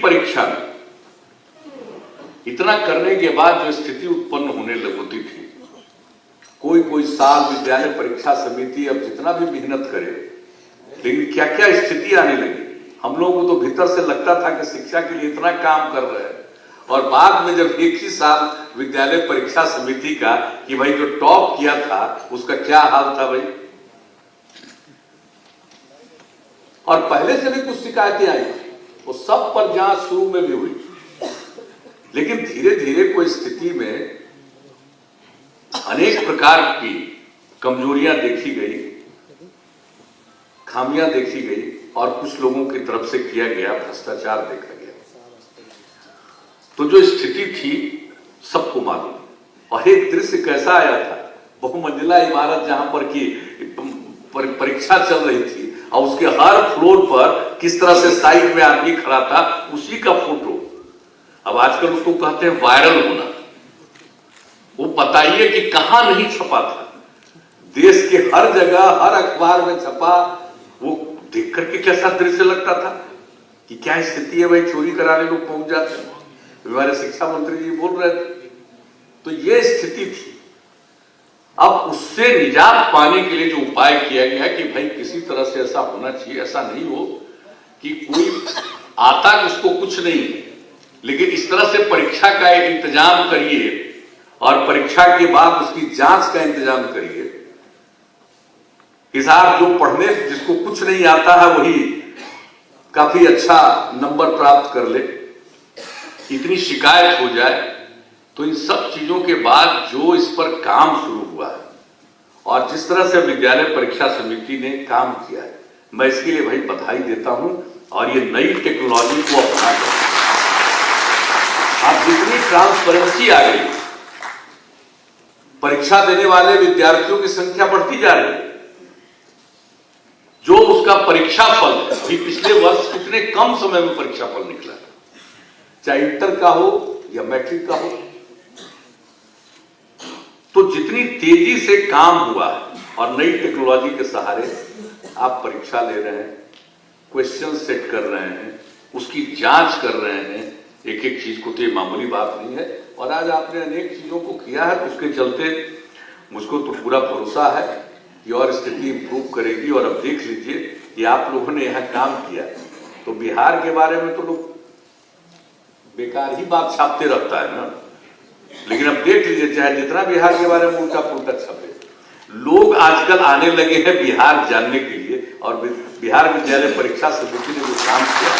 परीक्षा में इतना करने के बाद जो स्थिति उत्पन्न होने लगती थी, कोई साल विद्यालय परीक्षा समिति अब जितना भी मेहनत करे, लेकिन क्या क्या स्थिति आने लगी। हम लोगों को तो भीतर से लगता था कि शिक्षा के लिए इतना काम कर रहे हैं, और बाद में जब एक ही साल विद्यालय परीक्षा समिति का कि भाई जो टॉप किया था उसका क्या हाल था भाई। और पहले से भी कुछ शिकायतें आई, वो सब पर जांच शुरू में भी हुई, लेकिन धीरे धीरे कोई स्थिति में अनेक प्रकार की कमजोरियां देखी गई, खामियां देखी गई, और कुछ लोगों की तरफ से किया गया भ्रष्टाचार देखा गया। तो जो स्थिति थी सबको मालूम, और एक दृश्य कैसा आया था, बहुमंजिला इमारत जहां पर की परीक्षा चल रही थी, और उसके हर फ्लोर पर किस तरह से साइड में आदमी खड़ा था, उसी का फोटो। अब आजकल उसको कहते हैं वायरल होना। वो बताइए कि कहां नहीं छपा था, देश के हर जगह हर अखबार में छपा। वो देख करके कैसा दृश्य लगता था कि क्या स्थिति है भाई, चोरी कराने लोग पहुंच जाते हैं। हमारे शिक्षा मंत्री जी बोल रहे थे, तो ये स्थिति थी। अब उससे निजात पाने के लिए जो उपाय किया गया कि भाई किसी तरह से ऐसा होना चाहिए, ऐसा नहीं हो कि कोई आता उसको कुछ नहीं है, लेकिन इस तरह से परीक्षा का इंतजाम करिए और परीक्षा के बाद उसकी जांच का इंतजाम करिए। हिसाब जो पढ़ने जिसको कुछ नहीं आता है वही काफी अच्छा नंबर प्राप्त कर ले, इतनी शिकायत हो जाए। तो इन सब चीजों के बाद जो इस पर काम शुरू हुआ है और जिस तरह से विद्यालय परीक्षा समिति ने काम किया है, मैं इसके लिए भाई बधाई देता हूं। और ये नई टेक्नोलॉजी को अपना कर अब जितनी ट्रांसपेरेंसी आ गई, परीक्षा देने वाले विद्यार्थियों की संख्या बढ़ती जा रही है। जो उसका परीक्षा फल अभी पिछले वर्ष कितने कम समय में परीक्षा फल निकला, चाहे इंटर का हो या मैट्रिक का हो, तो जितनी तेजी से काम हुआ है और नई टेक्नोलॉजी के सहारे आप परीक्षा ले रहे हैं, क्वेश्चन सेट कर रहे हैं, उसकी जांच कर रहे हैं, एक एक चीज को, तो ये मामूली बात नहीं है। और आज आपने अनेक चीजों को किया है, तो उसके चलते मुझको तो पूरा भरोसा है कि और स्थिति इंप्रूव करेगी। और अब देख लीजिए कि आप लोगों ने यहाँ काम किया, तो बिहार के बारे में तो लोग बेकार ही बात छापते रहता है ना, लेकिन अब देख लीजिए चाहे जितना बिहार के बारे में उल्टा पुल्टा छपे, लोग आजकल आने लगे हैं बिहार जानने के लिए। और बिहार विद्यालय परीक्षा समिति ने जो काम किया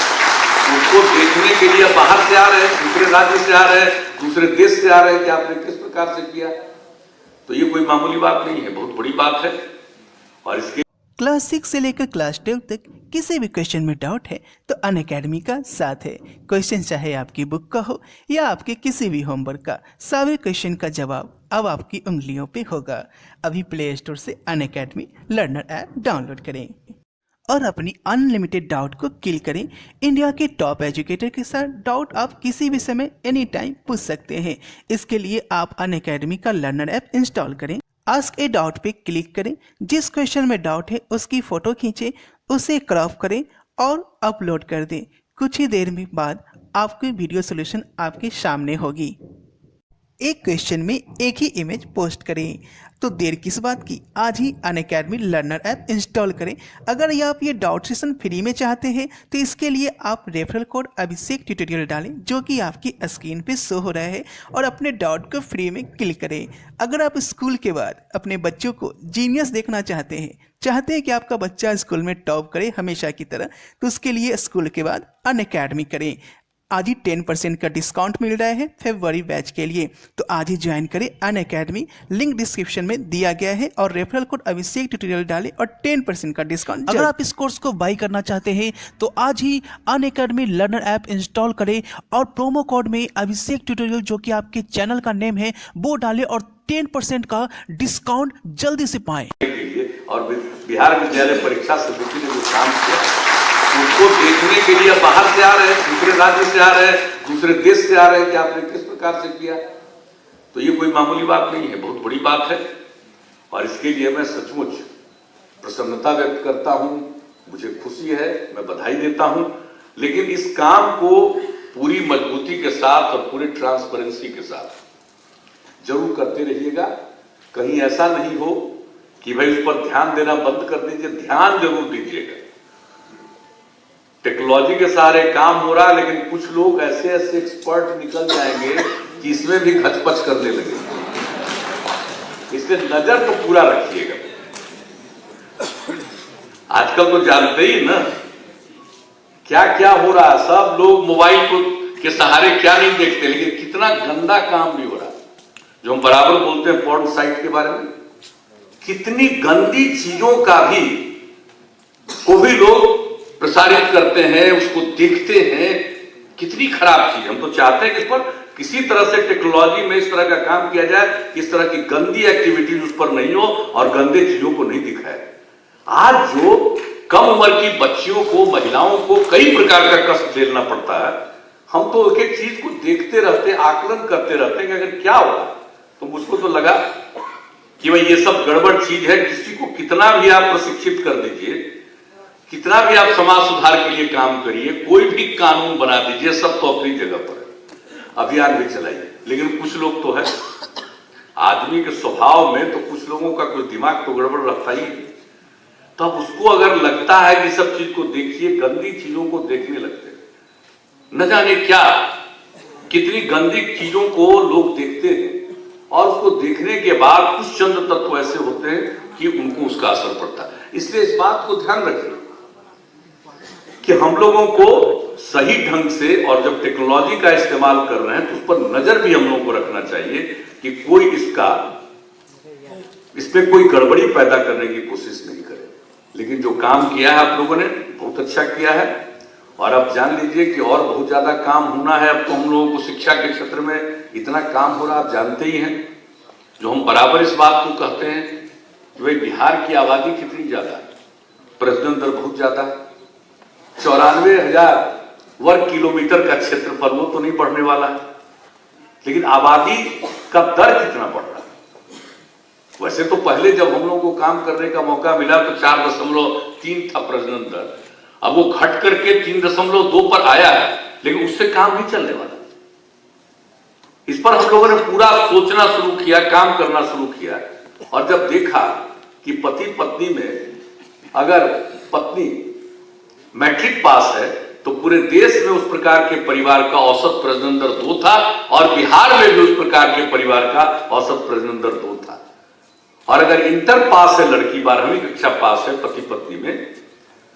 उसको देखने के लिए बाहर से आ रहे हैं, दूसरे राज्य से आ रहे हैं, दूसरे देश से आ रहे हैं कि आपने किस प्रकार से किया। तो ये कोई मामूली बात नहीं है, बहुत बड़ी बात है। और इसके क्लास 6 से लेकर क्लास 12 तक किसी भी क्वेश्चन में डाउट है तो अनअकैडमी का साथ है। क्वेश्चन चाहे आपकी बुक का हो या आपके किसी भी होमवर्क का, सारे क्वेश्चन का जवाब अब आपकी उंगलियों पे होगा। अभी प्ले स्टोर से अनअकैडमी लर्नर ऐप डाउनलोड करें और अपनी अनलिमिटेड डाउट को किल करें। इंडिया के टॉप एजुकेटर के साथ डाउट आप किसी भी समय एनी टाइम पूछ सकते हैं। इसके लिए आप अनअकैडमी का लर्नर ऐप इंस्टॉल करें, आस्क ए डाउट पे क्लिक करें, जिस क्वेश्चन में डाउट है उसकी फोटो खींचें, उसे क्रॉप करें और अपलोड कर दें। कुछ ही देर में बाद आपकी वीडियो सॉल्यूशन आपके सामने होगी। एक क्वेश्चन में एक ही इमेज पोस्ट करें, तो देर किस बात की, आज ही अनअकैडमी लर्नर ऐप इंस्टॉल करें। अगर आप ये डाउट सेशन फ्री में चाहते हैं तो इसके लिए आप रेफरल कोड अभिषेक ट्यूटोरियल डालें, जो कि आपकी स्क्रीन पे शो हो रहा है, और अपने डाउट को फ्री में क्लिक करें। अगर आप स्कूल के बाद अपने बच्चों को जीनियस देखना चाहते हैं कि आपका बच्चा स्कूल में टॉप करे हमेशा की तरह, तो उसके लिए स्कूल के बाद अनअकैडमी करें। आज ही 10% का डिस्काउंट मिल रहा है फरवरी बैच के लिए, तो आज ही ज्वाइन करें अनअकैडमी। लिंक डिस्क्रिप्शन में दिया गया है और रेफरल कोड अभिषेक ट्यूटोरियल डालें और 10% का डिस्काउंट। अगर आप इस कोर्स को बाई करना चाहते हैं तो आज ही अनअकैडमी लर्नर ऐप इंस्टॉल करें और प्रोमो कोड में अभिषेक ट्यूटोरियल, जो कि आपके चैनल का नेम है, वो डालें और 10% का डिस्काउंट जल्दी से पाएं। और बिहार विद्यालय परीक्षा समिति ने जो काम किया उसको देखने के लिए बाहर से आ रहे हैं, दूसरे राज्य से आ रहे हैं, दूसरे देश से आ रहे हैं कि आपने किस प्रकार से किया। तो ये कोई मामूली बात नहीं है, बहुत बड़ी बात है। और इसके लिए मैं सचमुच प्रसन्नता व्यक्त करता हूं, मुझे खुशी है, मैं बधाई देता हूं। लेकिन इस काम को पूरी मजबूती के साथ और पूरी ट्रांसपेरेंसी के साथ जरूर करते रहिएगा। कहीं ऐसा नहीं हो कि भाई उस पर ध्यान देना बंद कर दीजिए, ध्यान जरूर दीजिएगा। टेक्नोलॉजी के सहारे काम हो रहा है, लेकिन कुछ लोग ऐसे ऐसे एक्सपर्ट निकल जाएंगे कि इसमें भी घचपच करने लगेंगे, इसलिए नजर तो पूरा रखिएगा। आजकल तो जानते ही ना क्या क्या हो रहा है, सब लोग मोबाइल को के सहारे क्या नहीं देखते, लेकिन कितना गंदा काम भी हो रहा है। जो हम बराबर बोलते हैं पोर्न साइट के बारे में, कितनी गंदी चीजों का भी को भी लोग प्रसारित करते हैं, उसको देखते हैं। कितनी खराब चीज। हम तो चाहते हैं कि इस पर किसी तरह से टेक्नोलॉजी में इस तरह का काम किया जाए कि इस तरह की गंदी एक्टिविटीज उस पर नहीं हो और गंदे चीजों को नहीं दिखाए। आज जो कम उम्र की बच्चियों को, महिलाओं को कई प्रकार का कष्ट झेलना पड़ता है, हम तो एक एक चीज को देखते रहते, आकलन करते रहते हैं कि अगर क्या होगा। तो मुझको तो लगा कि भाई ये सब गड़बड़ चीज है। किसी को कितना भी आप प्रशिक्षित कर दीजिए, कितना भी आप समाज सुधार के लिए काम करिए, कोई भी कानून बना दीजिए, सब तो अपनी जगह पर है, अभियान भी चलाइए। लेकिन कुछ लोग तो है, आदमी के स्वभाव में तो कुछ लोगों का कोई दिमाग तो गड़बड़ रखता ही है। तब उसको अगर लगता है कि सब चीज को देखिए, गंदी चीजों को देखने लगते हैं। न जाने क्या कितनी गंदी चीजों को लोग देखते हैं, और उसको देखने के बाद कुछ चंद तत्व ऐसे होते हैं कि उनको उसका असर पड़ता है। इसलिए इस बात को ध्यान रखें कि हम लोगों को सही ढंग से, और जब टेक्नोलॉजी का इस्तेमाल कर रहे हैं तो उस पर नजर भी हम लोगों को रखना चाहिए कि कोई इसमें कोई गड़बड़ी पैदा करने की कोशिश नहीं करे। लेकिन जो काम किया है आप लोगों ने बहुत अच्छा किया है, और अब जान लीजिए कि और बहुत ज्यादा काम होना है। अब तो हम लोगों को शिक्षा के क्षेत्र में इतना काम हो रहा, आप जानते ही हैं। जो हम बराबर इस बात को कहते हैं कि भाई बिहार की आबादी कितनी ज्यादा है, प्रजनन दर बहुत ज्यादा है। 94,000 वर्ग किलोमीटर का क्षेत्रफल, वो तो नहीं बढ़ने वाला है, लेकिन आबादी का दर कितना बढ़ रहा है। वैसे तो पहले जब हम लोगों को काम करने का मौका मिला तो 4.3 था प्रजनन दर, अब वो घट करके 3.2 पर आया है, लेकिन उससे काम नहीं चलने वाला। इस पर हम लोगों ने पूरा सोचना शुरू किया, काम करना शुरू किया, और जब देखा कि पति पत्नी में अगर पत्नी मैट्रिक पास है तो पूरे देश में उस प्रकार के परिवार का औसत प्रजनन दर 2 था, और बिहार में भी उस प्रकार के परिवार का औसत प्रजनन दर 2 था। और अगर इंटर पास है लड़की, 12वीं कक्षा पास है पति पत्नी में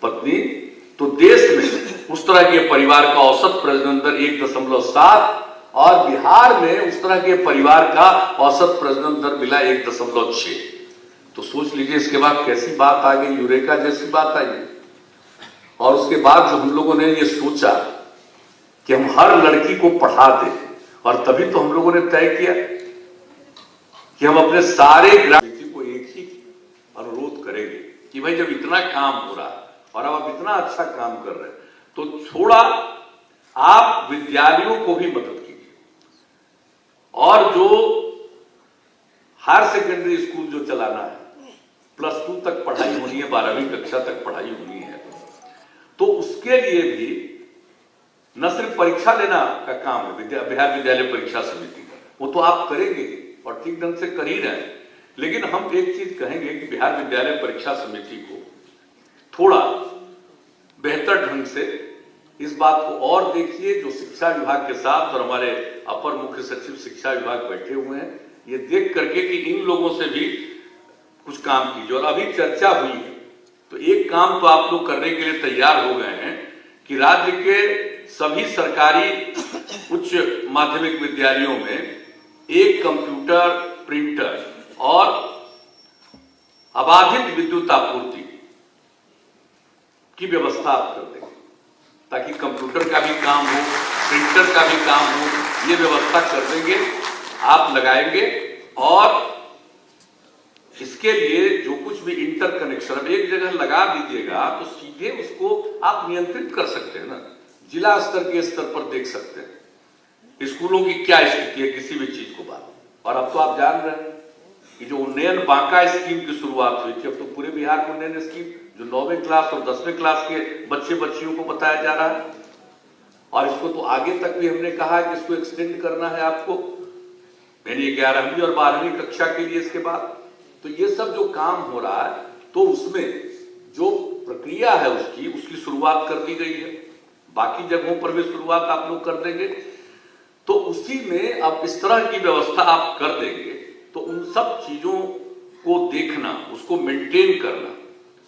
पत्नी, तो देश में उस तरह के परिवार का औसत प्रजनन दर 1.7, और बिहार में उस तरह के परिवार का औसत प्रजनन दर मिला 1.6। तो सोच लीजिए इसके बाद कैसी बात आ गई, यूरेका जैसी बात आई। और उसके बाद जो हम लोगों ने ये सोचा कि हम हर लड़की को पढ़ा दें, और तभी तो हम लोगों ने तय किया कि हम अपने सारे ग्रामीण को एक ही अनुरोध करेंगे कि भाई जब इतना काम हो रहा है और अब आप इतना अच्छा काम कर रहे हैं, तो थोड़ा आप विद्यालयों को भी मदद कीजिए। और जो हायर सेकेंडरी स्कूल जो चलाना है, +2 तक पढ़ाई होनी है, 12वीं कक्षा तक पढ़ाई होनी है, तो उसके लिए भी न सिर्फ परीक्षा लेना का काम है बिहार विद्यालय परीक्षा समिति का, वो तो आप करेंगे और ठीक ढंग से कर ही रहे हैं। लेकिन हम एक चीज कहेंगे कि बिहार विद्यालय परीक्षा समिति को थोड़ा बेहतर ढंग से इस बात को और देखिए। जो शिक्षा विभाग के साथ और हमारे अपर मुख्य सचिव शिक्षा विभाग बैठे हुए हैं, ये देख करके कि इन लोगों से भी कुछ काम कीजिए। और अभी चर्चा हुई है तो एक काम तो आप लोग करने के लिए तैयार हो गए हैं कि राज्य के सभी सरकारी उच्च माध्यमिक विद्यालयों में एक कंप्यूटर, प्रिंटर और अबाधित विद्युत आपूर्ति की व्यवस्था आप कर देंगे, ताकि कंप्यूटर का भी काम हो, प्रिंटर का भी काम हो, ये व्यवस्था कर देंगे, आप लगाएंगे। और इसके लिए जो कुछ भी इंटर कनेक्शन एक जगह लगा दीजिएगा तो सीधे उसको आप नियंत्रित कर सकते हैं ना, जिला स्तर के स्तर पर देख सकते हैं स्कूलों की क्या स्थिति है किसी भी चीज को बात। और अब तो आप जान रहे हैं कि जो उन्नयन बांका स्कीम की शुरुआत हुई थी, अब तो पूरे बिहार में उन्नयन स्कीम जो 9वीं क्लास और 10वीं क्लास के बच्चे बच्चियों को बताया जा रहा है, और इसको तो आगे तक भी हमने कहा कि इसको एक्सटेंड करना है आपको, यानी 11वीं और 12वीं कक्षा के लिए इसके बाद। तो ये सब जो काम हो रहा है, तो उसमें जो प्रक्रिया है उसकी शुरुआत कर दी गई है। बाकी जगहों पर भी शुरुआत आप लोग कर देंगे, तो उसी में अब इस तरह की व्यवस्था आप कर देंगे, तो उन सब चीजों को देखना, उसको मेंटेन करना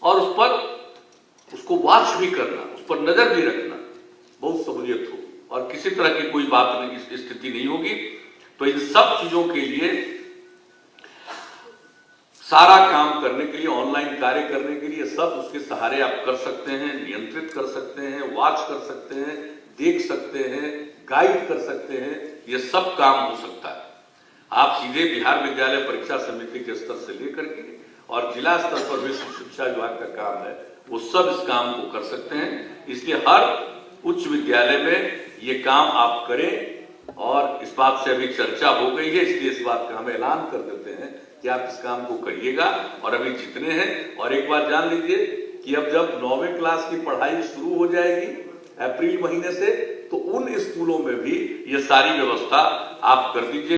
और उस पर उसको वॉच भी करना, उस पर नजर भी रखना बहुत सहूलियत हो और किसी तरह की कोई बात नहीं, स्थिति नहीं होगी। तो इन सब चीजों के लिए, सारा काम करने के लिए, ऑनलाइन कार्य करने के लिए सब उसके सहारे आप कर सकते हैं, नियंत्रित कर सकते हैं, वॉच कर सकते हैं, देख सकते हैं, गाइड कर सकते हैं, ये सब काम हो सकता है। आप सीधे बिहार विद्यालय परीक्षा समिति के स्तर से लेकर के और जिला स्तर पर भी शिक्षा विभाग का काम है, वो सब इस काम को कर सकते हैं। इसलिए हर उच्च विद्यालय में ये काम आप करें, और इस बात से अभी चर्चा हो गई है, इसलिए इस बात का हम ऐलान कर देते हैं कि आप इस काम को करिएगा। और अभी जितने हैं, और एक बार जान लीजिए कि अब जब 9वीं क्लास की पढ़ाई शुरू हो जाएगी अप्रैल महीने से, तो उन स्कूलों में भी ये सारी व्यवस्था आप कर दीजिए।